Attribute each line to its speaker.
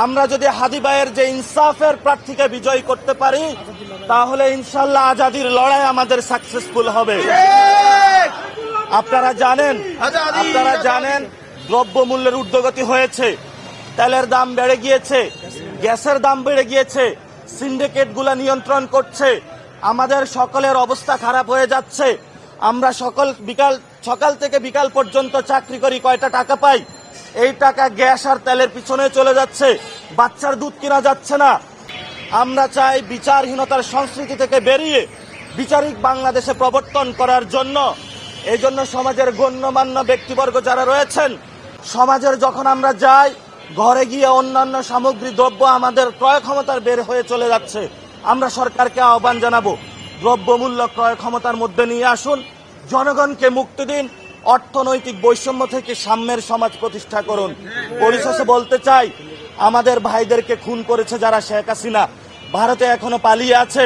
Speaker 1: আমরা যদি হাদি ভাইয়ের যে ইনসাফের প্রার্থীকে বিজয়ী করতে পারি তাহলে ইনশাল্লাহ আজাদির লড়াই আমাদের সাকসেসফুল হবে। আপনারা জানেন দ্রব্যমূল্যের ঊর্ধ্বগতি হয়েছে, তেলের দাম বেড়ে গিয়েছে, গ্যাসের দাম বেড়ে গিয়েছে, সিন্ডিকেটগুলো নিয়ন্ত্রণ করছে, আমাদের সকলের অবস্থা খারাপ হয়ে যাচ্ছে। আমরা সকাল থেকে বিকাল পর্যন্ত চাকরি করি, কয়টা টাকা পাই? এই টাকা গ্যাস আর তেলের পিছনে চলে যাচ্ছে, বাচ্চার দুধ কিনা যাচ্ছে না। আমরা চাই বিচারহীনতার সংস্কৃতি থেকে বেরিয়ে বিচারিক বাংলাদেশে প্রবর্তন করার জন্য। এই জন্য সমাজের গণ্যমান্য ব্যক্তিবর্গ যারা রয়েছেন, সমাজের যখন আমরা যাই, ঘরে গিয়ে অন্যান্য সামগ্রী দ্রব্য আমাদের ক্রয় ক্ষমতার বের হয়ে চলে যাচ্ছে। আমরা সরকারকে আহ্বান জানাবো, দ্রব্যমূল্য ক্রয় ক্ষমতার মধ্যে নিয়ে আসুন, জনগণকে মুক্তি দিন, অর্থনৈতিক বৈষম্য থেকে সাম্যের সমাজ প্রতিষ্ঠা করুন। পরিশেষে বলতে চাই, আমাদের ভাইদেরকে খুন করেছে যারা শেখ হাসিনা, ভারতে এখনো পালিয়ে আছে।